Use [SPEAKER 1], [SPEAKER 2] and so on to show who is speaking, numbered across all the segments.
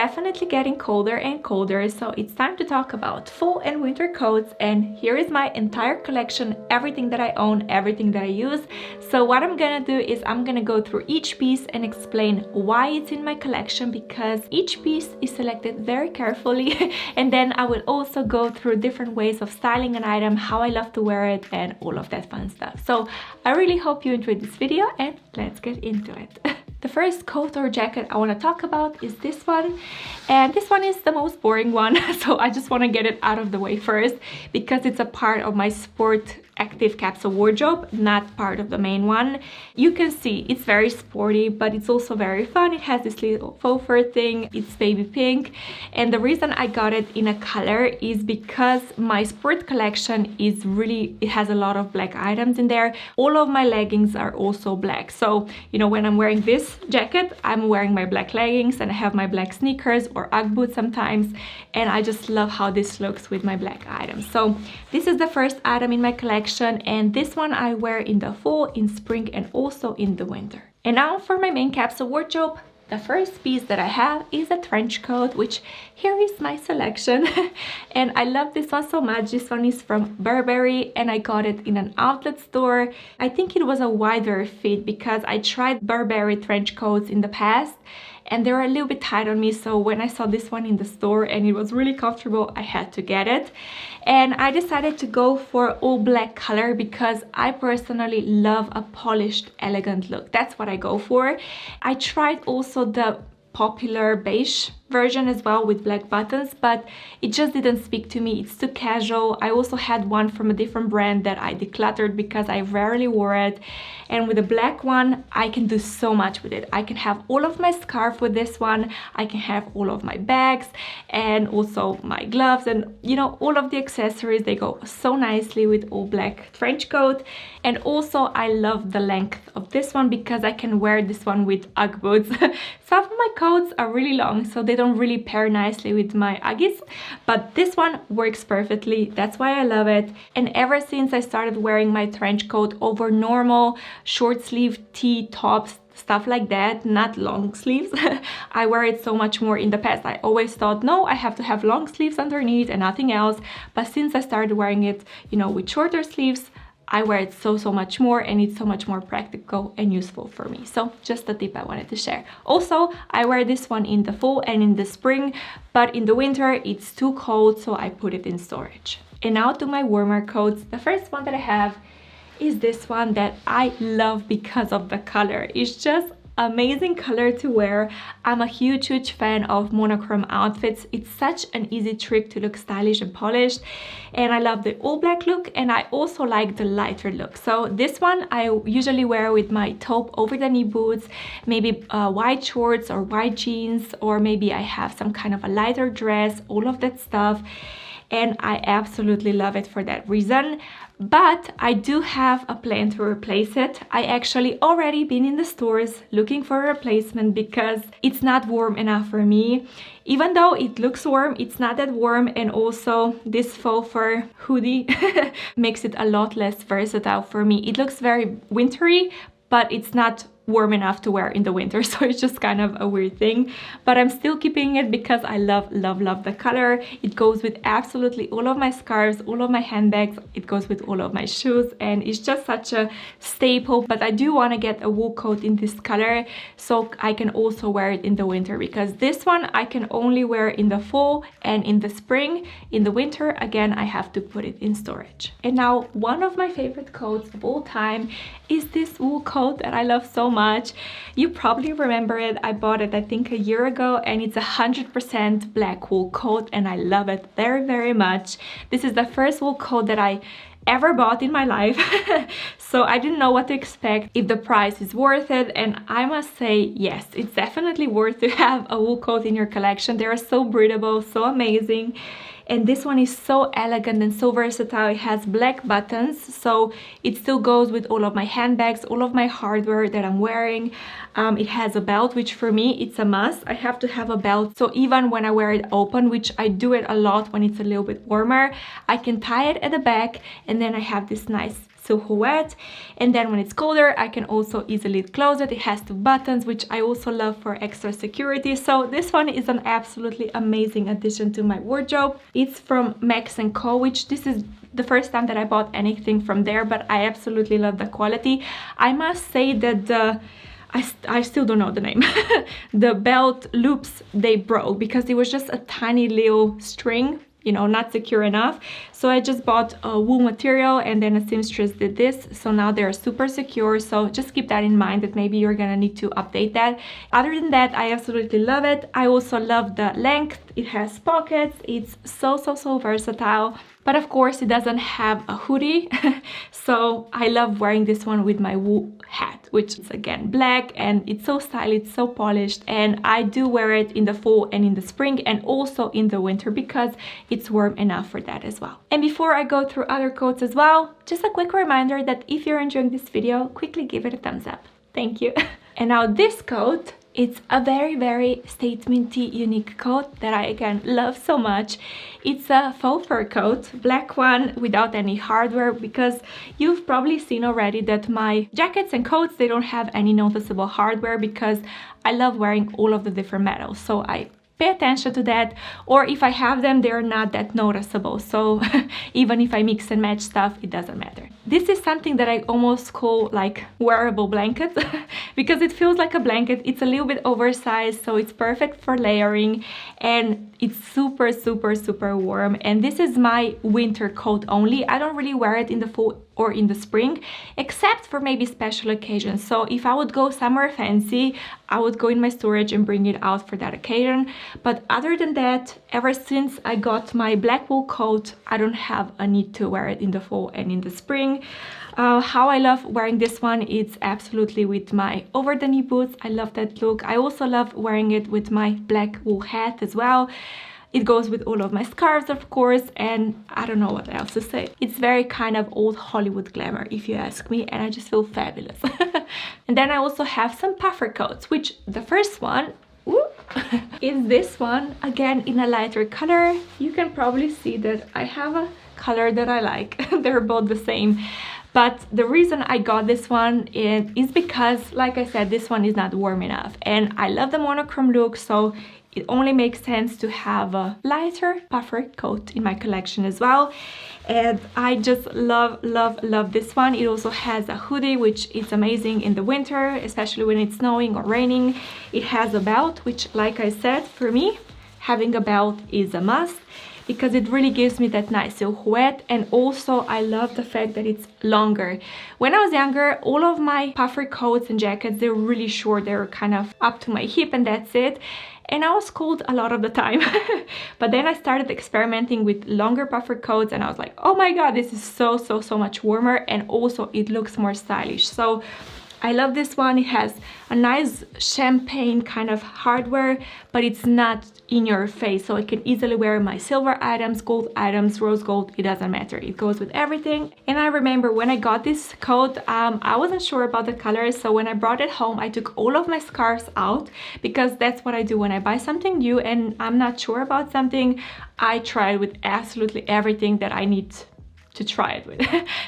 [SPEAKER 1] definitely getting colder and colder, so it's time to talk about fall and winter coats. And here is my entire collection, everything that I own, everything that I use. So what I'm gonna do is I'm gonna go through each piece and explain why it's in my collection, because each piece is selected very carefully. And then I will also go through different ways of styling an item, how I love to wear it, and all of that fun stuff. So I really hope you enjoyed this video, and let's get into it. The first coat or jacket I want to talk about is this one, and this one is the most boring one, so I just want to get it out of the way first because it's a part of my sport active capsule wardrobe, not part of the main one. You can see it's very sporty, but it's also very fun. It has this little faux fur thing. It's baby pink, and the reason I got it in a color is because my sport collection is really, it has a lot of black items in there. All of my leggings are also black, so you know, when I'm wearing this jacket, I'm wearing my black leggings and I have my black sneakers or Ugg boots sometimes, and I just love how this looks with my black items. So this is the first item in my collection, and this one I wear in the fall, in spring, and also in the winter. And now for my main capsule wardrobe. The first piece that I have is a trench coat, which here is my selection. And I love this one so much. This one is from Burberry and I got it in an outlet store. I think it was a wider fit because I tried Burberry trench coats in the past and they were a little bit tight on me, so when I saw this one in the store and it was really comfortable, I had to get it. And I decided to go for all black color because I personally love a polished, elegant look. That's what I go for. I tried also the popular beige version as well with black buttons, but it just didn't speak to me. It's too casual. I also had one from a different brand that I decluttered because I rarely wore it, and with the black one I can do so much with it. I can have all of my scarf with this one, I can have all of my bags and also my gloves, and you know, all of the accessories, they go so nicely with all black trench coat. And also I love the length of this one because I can wear this one with Ugg boots. Some of my coats are really long, so they don't really pair nicely with my Uggies, but this one works perfectly. That's why I love it. And ever since I started wearing my trench coat over normal short sleeve tee tops, stuff like that, not long sleeves, I wear it so much more. In the past I always thought, no, I have to have long sleeves underneath and nothing else, but since I started wearing it, you know, with shorter sleeves, I wear it so much more, and it's so much more practical and useful for me. So just a tip I wanted to share. Also, I wear this one in the fall and in the spring, but in the winter it's too cold, so I put it in storage. And now to my warmer coats. The first one that I have is this one that I love because of the color. It's just amazing color to wear. I'm a huge fan of monochrome outfits. It's such an easy trick to look stylish and polished, and I love the all black look, and I also like the lighter look. So this one I usually wear with my taupe over the knee boots, maybe white shorts or white jeans, or maybe I have some kind of a lighter dress, all of that stuff, and I absolutely love it for that reason. But I do have a plan to replace it. I actually already been in the stores looking for a replacement because it's not warm enough for me. Even though it looks warm, it's not that warm, and also this faux fur hoodie makes it a lot less versatile for me. It looks very wintry, but it's not warm enough to wear in the winter, so it's just kind of a weird thing, but I'm still keeping it because I love the color. It goes with absolutely all of my scarves, all of my handbags, it goes with all of my shoes, and it's just such a staple. But I do want to get a wool coat in this color so I can also wear it in the winter, because this one I can only wear in the fall and in the spring. In the winter, again, I have to put it in storage. And now one of my favorite coats of all time is this wool coat that I love so much. You probably remember it. I bought it I think a year ago, and it's 100% black wool coat, and I love it very much. This is the first wool coat that I ever bought in my life. So I didn't know what to expect, if the price is worth it, and I must say yes, it's definitely worth to have a wool coat in your collection. They are so breathable, so amazing. And this one is so elegant and so versatile. It has black buttons, so it still goes with all of my handbags, all of my hardware that I'm wearing. It has a belt, which for me, it's a must. I have to have a belt, so even when I wear it open, which I do it a lot when it's a little bit warmer, I can tie it at the back, and then I have this nice silhouette. And then when it's colder, I can also easily close it. It has 2 buttons, which I also love for extra security. So this one is an absolutely amazing addition to my wardrobe. It's from Max & Co, which this is the first time that I bought anything from there, but I absolutely love the quality. I must say that I still don't know the name. The belt loops, they broke because it was just a tiny little string, you know, not secure enough. So I just bought a wool material, and then a seamstress did this, so now they're super secure. So just keep that in mind, that maybe you're gonna need to update that. Other than that, I absolutely love it. I also love the length. It has pockets. It's so versatile. But of course, it doesn't have a hoodie. So I love wearing this one with my wool hat, which is again black, and it's so stylish, so polished. And I do wear it in the fall and in the spring, and also in the winter, because it's warm enough for that as well. And before I go through other coats as well, just a quick reminder that if you're enjoying this video, quickly give it a thumbs up. Thank you. And now this coat, it's a very statementy, unique coat that I again love so much. It's a faux fur coat, black one without any hardware, because you've probably seen already that my jackets and coats, they don't have any noticeable hardware, because I love wearing all of the different metals. So I pay attention to that, or if I have them, they're not that noticeable. So even if I mix and match stuff, it doesn't matter. This is something that I almost call like wearable blanket because it feels like a blanket. It's a little bit oversized, so it's perfect for layering, and it's super warm. And this is my winter coat only. I don't really wear it in the fall or in the spring, except for maybe special occasions. So if I would go somewhere fancy, I would go in my storage and bring it out for that occasion. But other than that, ever since I got my black wool coat, I don't have a need to wear it in the fall and in the spring. How I love wearing this one, it's absolutely with my over the knee boots. I love that look. I also love wearing it with my black wool hat as well. It goes with all of my scarves, of course, and I don't know what else to say. It's very kind of old Hollywood glamour, if you ask me, and I just feel fabulous. And then I also have some puffer coats, which the first one is this one, again in a lighter color. You can probably see that I have a color that I like. They're both the same. But the reason I got this one is because, like I said, this one is not warm enough. And I love the monochrome look, so it only makes sense to have a lighter puffer coat in my collection as well. And I just love this one. It also has a hoodie, which is amazing in the winter, especially when it's snowing or raining. It has a belt, which, like I said, for me, having a belt is a must, because it really gives me that nice silhouette. And also I love the fact that it's longer. When I was younger, all of my puffer coats and jackets, they're really short. They're kind of up to my hip and that's it. And I was cold a lot of the time. But then I started experimenting with longer puffer coats, and I was like, oh my god, this is so much warmer, and also it looks more stylish. So I love this one. It has a nice champagne kind of hardware, but it's not in your face, so I can easily wear my silver items, gold items, rose gold, it doesn't matter. It goes with everything. And I remember when I got this coat, I wasn't sure about the color, so when I brought it home, I took all of my scarves out, because that's what I do when I buy something new and I'm not sure about something. I try it with absolutely everything that I need to try it with.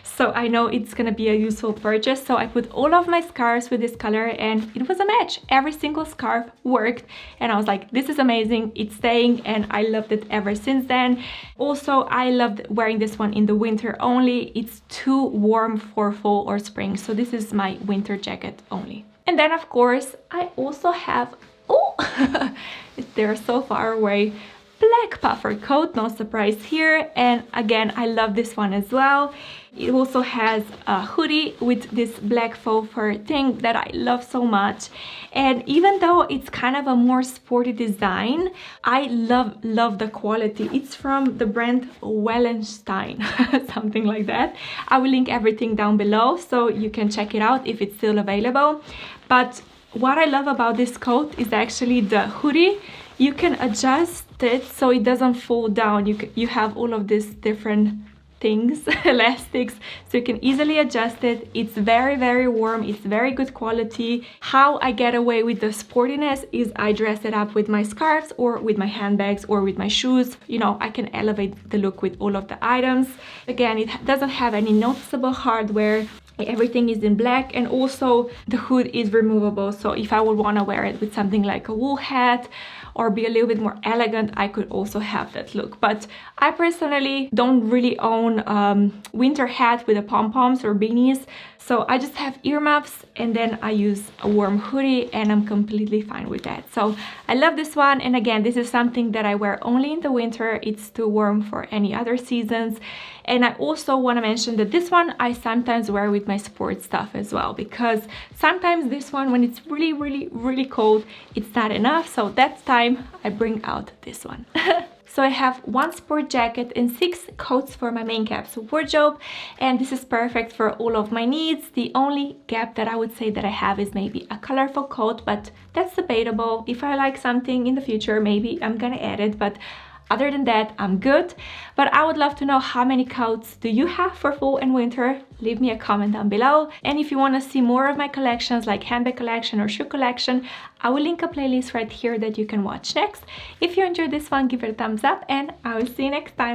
[SPEAKER 1] So I know it's gonna be a useful purchase. So I put all of my scarves with this color, and it was a match. Every single scarf worked, and I was like, this is amazing, it's staying, and I loved it ever since then. Also, I loved wearing this one in the winter only. It's too warm for fall or spring, so this is my winter jacket only. And then of course I also have, they're so far away, black puffer coat, no surprise here. And again, I love this one as well. It also has a hoodie with this black faux fur thing that I love so much. And even though it's kind of a more sporty design, I love the quality. It's from the brand Wellenstein, something like that. I will link everything down below so you can check it out if it's still available. But what I love about this coat is actually the hoodie. You can adjust it so it doesn't fall down. You have all of these different things, elastics, so you can easily adjust it. It's very, very warm. It's very good quality. How I get away with the sportiness is I dress it up with my scarves or with my handbags or with my shoes. You know, I can elevate the look with all of the items. Again, it doesn't have any noticeable hardware. Everything is in black, and also the hood is removable, so if I would want to wear it with something like a wool hat or be a little bit more elegant, I could also have that look. But I personally don't really own winter hat with the pom-poms or beanies, so I just have earmuffs and then I use a warm hoodie and I'm completely fine with that. So I love this one, and again, this is something that I wear only in the winter. It's too warm for any other seasons. And I also want to mention that this one I sometimes wear with my sports stuff as well, because sometimes this one, when it's really, really, really cold, it's not enough. So that time I bring out this one. So I have 1 sport jacket and 6 coats for my main capsule wardrobe, and this is perfect for all of my needs. The only gap that I would say that I have is maybe a colorful coat, but that's debatable. If I like something in the future, maybe I'm gonna add it, but other than that, I'm good. But I would love to know how many coats do you have for fall and winter? Leave me a comment down below. And if you want to see more of my collections, like handbag collection or shoe collection, I will link a playlist right here that you can watch next. If you enjoyed this one, give it a thumbs up, and I will see you next time.